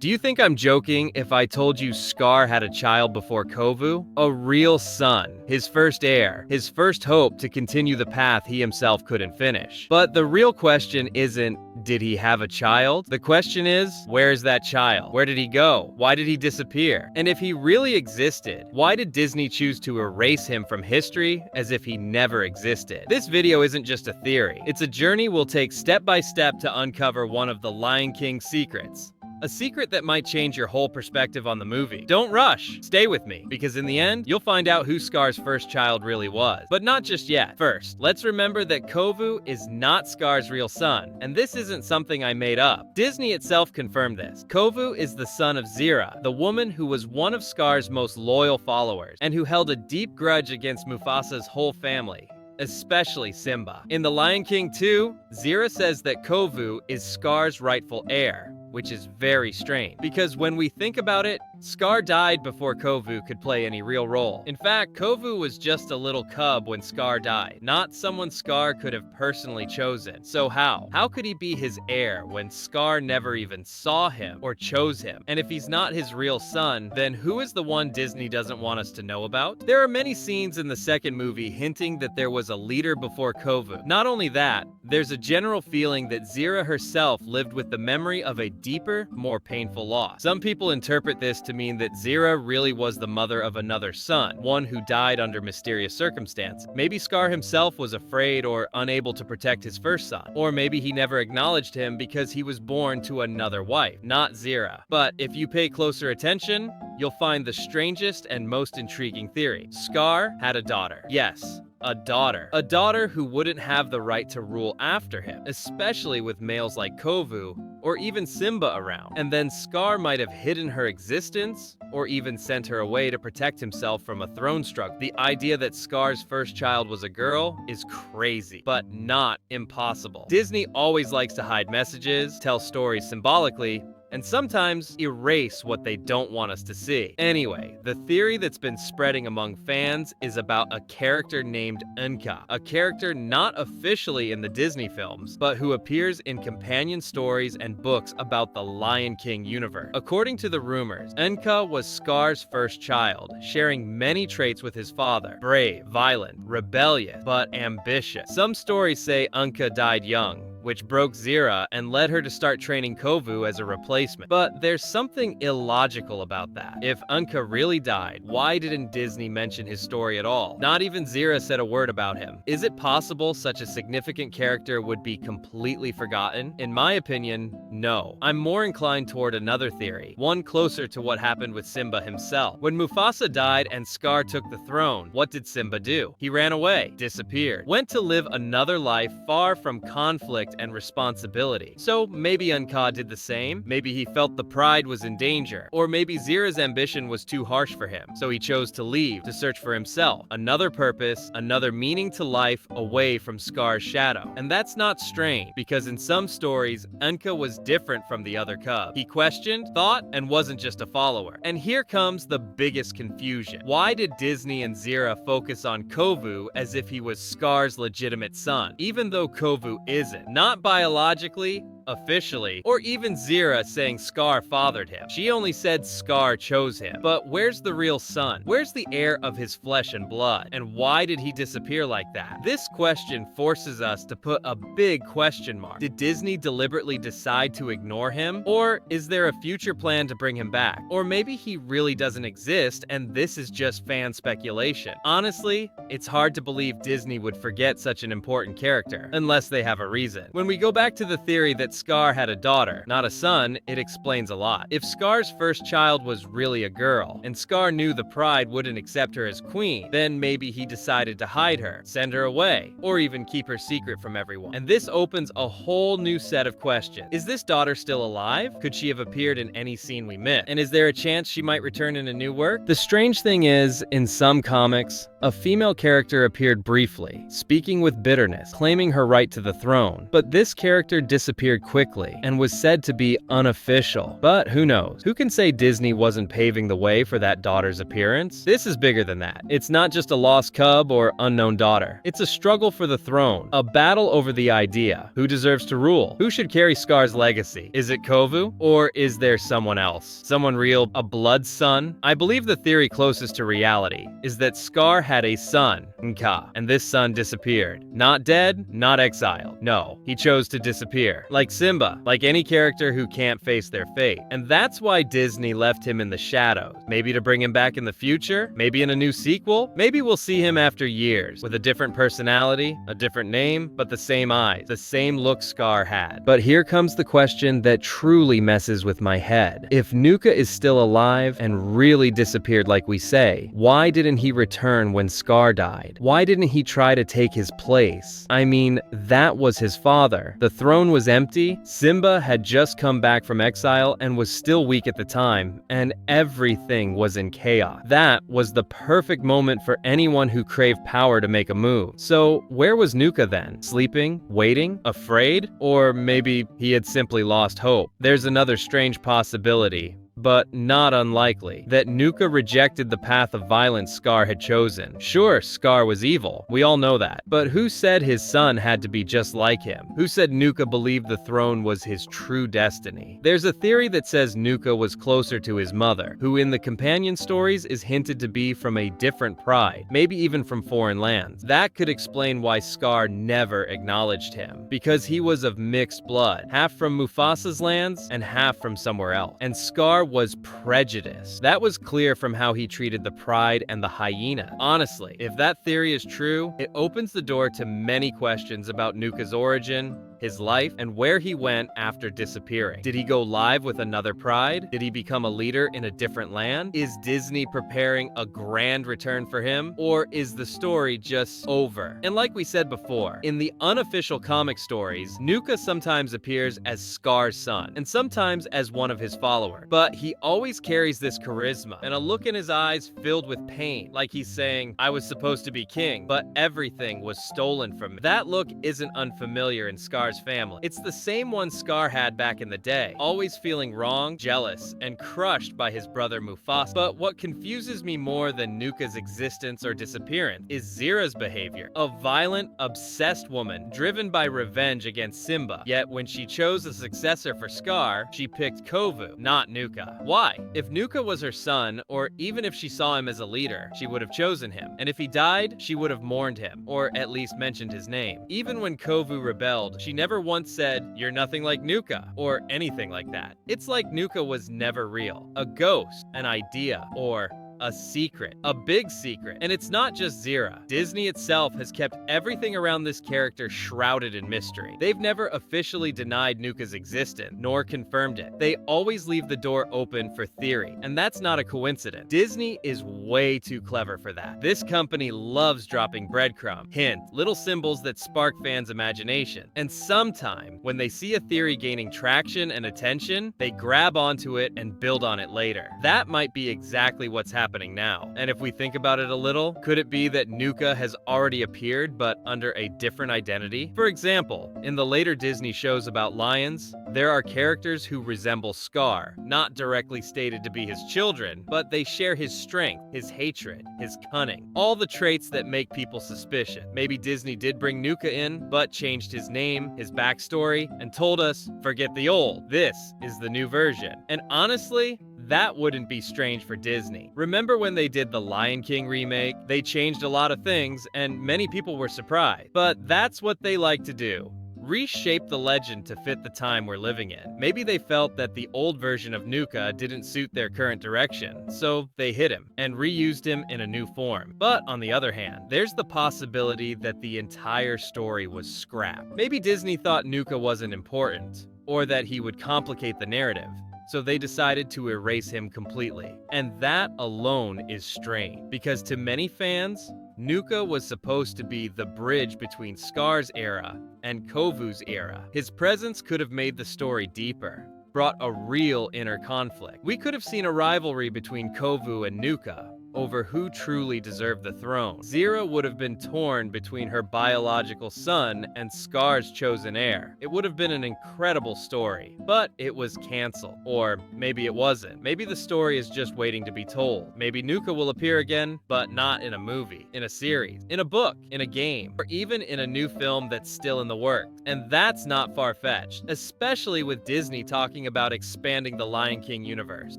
Do you think I'm joking if I told you Scar had a child before Kovu? A real son, his first heir, his first hope to continue the path he himself couldn't finish. But the real question isn't, did he have a child? The question is, where's that child? Where did he go? Why did he disappear? And if he really existed, why did Disney choose to erase him from history as if he never existed? This video isn't just a theory. It's a journey we'll take step by step to uncover one of the Lion King's secrets. A secret that might change your whole perspective on the movie. Don't rush, stay with me, because in the end, you'll find out who Scar's first child really was. But not just yet. First, let's remember that Kovu is not Scar's real son, and this isn't something I made up. Disney itself confirmed this. Kovu is the son of Zira, the woman who was one of Scar's most loyal followers, and who held a deep grudge against Mufasa's whole family, especially Simba. In The Lion King 2, Zira says that Kovu is Scar's rightful heir, which is very strange, because when we think about it, Scar died before Kovu could play any real role. In fact, Kovu was just a little cub when Scar died, not someone Scar could have personally chosen. So how? How could he be his heir when Scar never even saw him or chose him? And if he's not his real son, then who is the one Disney doesn't want us to know about? There are many scenes in the second movie hinting that there was a leader before Kovu. Not only that, there's a general feeling that Zira herself lived with the memory of a deeper, more painful loss. Some people interpret this to mean that Zira really was the mother of another son, one who died under mysterious circumstances. Maybe Scar himself was afraid or unable to protect his first son. Or maybe he never acknowledged him because he was born to another wife, not Zira. But if you pay closer attention, you'll find the strangest and most intriguing theory. Scar had a daughter. Yes, a daughter. A daughter who wouldn't have the right to rule after him, especially with males like Kovu or even Simba around. And then Scar might have hidden her existence or even sent her away to protect himself from a throne struggle. The idea that Scar's first child was a girl is crazy, but not impossible. Disney always likes to hide messages, tell stories symbolically, and sometimes erase what they don't want us to see. Anyway, the theory that's been spreading among fans is about a character named Enka, a character not officially in the Disney films, but who appears in companion stories and books about the Lion King universe. According to the rumors, Enka was Scar's first child, sharing many traits with his father: brave, violent, rebellious, but ambitious. Some stories say Enka died young, which broke Zira and led her to start training Kovu as a replacement. But there's something illogical about that. If Enka really died, why didn't Disney mention his story at all? Not even Zira said a word about him. Is it possible such a significant character would be completely forgotten? In my opinion, no. I'm more inclined toward another theory, one closer to what happened with Simba himself. When Mufasa died and Scar took the throne, what did Simba do? He ran away, disappeared, went to live another life far from conflict and responsibility. So maybe Enka did the same. Maybe he felt the pride was in danger. Or maybe Zira's ambition was too harsh for him, so he chose to leave, to search for himself. Another purpose, another meaning to life away from Scar's shadow. And that's not strange, because in some stories, Enka was different from the other cubs. He questioned, thought, and wasn't just a follower. And here comes the biggest confusion. Why did Disney and Zira focus on Kovu as if he was Scar's legitimate son, even though Kovu isn't? Not biologically, officially, or even Zira saying Scar fathered him. She only said Scar chose him. But where's the real son? Where's the heir of his flesh and blood? And why did he disappear like that? This question forces us to put a big question mark. Did Disney deliberately decide to ignore him? Or is there a future plan to bring him back? Or maybe he really doesn't exist and this is just fan speculation. Honestly, it's hard to believe Disney would forget such an important character, unless they have a reason. When we go back to the theory that Scar had a daughter, not a son, it explains a lot. If Scar's first child was really a girl, and Scar knew the Pride wouldn't accept her as queen, then maybe he decided to hide her, send her away, or even keep her secret from everyone. And this opens a whole new set of questions. Is this daughter still alive? Could she have appeared in any scene we missed? And is there a chance she might return in a new work? The strange thing is, in some comics, a female character appeared briefly, speaking with bitterness, claiming her right to the throne. But this character disappeared disappeared quickly and was said to be unofficial. But who knows? Who can say Disney wasn't paving the way for that daughter's appearance? This is bigger than that. It's not just a lost cub or unknown daughter. It's a struggle for the throne, a battle over the idea. Who deserves to rule? Who should carry Scar's legacy? Is it Kovu? Or is there someone else? Someone real? A blood son? I believe the theory closest to reality is that Scar had a son, Enka, and this son disappeared. Not dead, not exiled. No, he chose to disappear. Like Simba, like any character who can't face their fate. And that's why Disney left him in the shadows. Maybe to bring him back in the future? Maybe in a new sequel? Maybe we'll see him after years, with a different personality, a different name, but the same eyes, the same look Scar had. But here comes the question that truly messes with my head. If Nuka is still alive and really disappeared like we say, why didn't he return when Scar died? Why didn't he try to take his place? I mean, that was his father. The throne was empty, Simba had just come back from exile and was still weak at the time, and everything was in chaos. That was the perfect moment for anyone who craved power to make a move. So where was Nuka then? Sleeping? Waiting? Afraid? Or maybe he had simply lost hope. There's another strange possibility, but not unlikely, that Nuka rejected the path of violence Scar had chosen. Sure, Scar was evil, we all know that, but who said his son had to be just like him? Who said Nuka believed the throne was his true destiny? There's a theory that says Nuka was closer to his mother, who in the companion stories is hinted to be from a different pride, maybe even from foreign lands. That could explain why Scar never acknowledged him, because he was of mixed blood, half from Mufasa's lands and half from somewhere else. And Scar was prejudiced. That was clear from how he treated the pride and the hyena. Honestly, if that theory is true, it opens the door to many questions about Nuka's origin, his life, and where he went after disappearing. Did he go live with another pride? Did he become a leader in a different land? Is Disney preparing a grand return for him? Or is the story just over? And like we said before, in the unofficial comic stories, Nuka sometimes appears as Scar's son, and sometimes as one of his followers. But he always carries this charisma, and a look in his eyes filled with pain, like he's saying, I was supposed to be king, but everything was stolen from me. That look isn't unfamiliar in Scar's family. It's the same one Scar had back in the day, always feeling wrong, jealous, and crushed by his brother Mufasa. But what confuses me more than Nuka's existence or disappearance is Zira's behavior. A violent, obsessed woman, driven by revenge against Simba. Yet when she chose a successor for Scar, she picked Kovu, not Nuka. Why? If Nuka was her son, or even if she saw him as a leader, she would have chosen him. And if he died, she would have mourned him, or at least mentioned his name. Even when Kovu rebelled, she never once said, "You're nothing like Nuka," or anything like that. It's like Nuka was never real. A ghost, an idea, or a secret. A big secret. And it's not just Zira. Disney itself has kept everything around this character shrouded in mystery. They've never officially denied Nuka's existence, nor confirmed it. They always leave the door open for theory, and that's not a coincidence. Disney is way too clever for that. This company loves dropping breadcrumbs, hints, little symbols that spark fans' imagination. And sometime, when they see a theory gaining traction and attention, they grab onto it and build on it later. That might be exactly what's happening now. And if we think about it a little, could it be that Nuka has already appeared but under a different identity? For example, in the later Disney shows about lions, there are characters who resemble Scar, not directly stated to be his children, but they share his strength, his hatred, his cunning, all the traits that make people suspicious. Maybe Disney did bring Nuka in, but changed his name, his backstory, and told us, forget the old, this is the new version. And honestly, that wouldn't be strange for Disney. Remember when they did the Lion King remake? They changed a lot of things, and many people were surprised. But that's what they like to do. Reshape the legend to fit the time we're living in. Maybe they felt that the old version of Nuka didn't suit their current direction, so they hid him and reused him in a new form. But on the other hand, there's the possibility that the entire story was scrapped. Maybe Disney thought Nuka wasn't important, or that he would complicate the narrative, so they decided to erase him completely. And that alone is strange, because to many fans, Nuka was supposed to be the bridge between Scar's era and Kovu's era. His presence could have made the story deeper, brought a real inner conflict. We could have seen a rivalry between Kovu and Nuka, over who truly deserved the throne. Zira would have been torn between her biological son and Scar's chosen heir. It would have been an incredible story, but it was canceled. Or maybe it wasn't. Maybe the story is just waiting to be told. Maybe Nuka will appear again, but not in a movie, in a series, in a book, in a game, or even in a new film that's still in the works. And that's not far-fetched, especially with Disney talking about expanding the Lion King universe,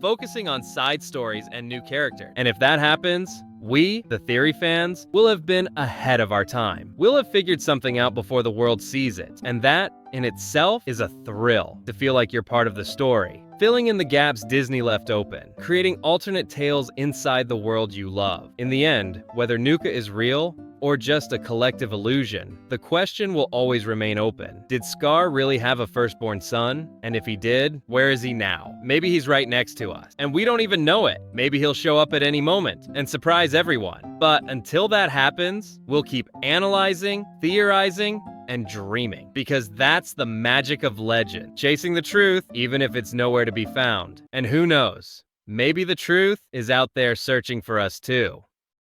focusing on side stories and new characters. And if that happens, we, the theory fans, will have been ahead of our time. We'll have figured something out before the world sees it. And that, in itself, is a thrill, to feel like you're part of the story. Filling in the gaps Disney left open, creating alternate tales inside the world you love. In the end, whether Nuka is real or just a collective illusion, the question will always remain open. Did Scar really have a firstborn son? And if he did, where is he now? Maybe he's right next to us, and we don't even know it. Maybe he'll show up at any moment and surprise everyone. But until that happens, we'll keep analyzing, theorizing, and dreaming. Because that's the magic of legend. Chasing the truth, even if it's nowhere to be found. And who knows? Maybe the truth is out there searching for us too.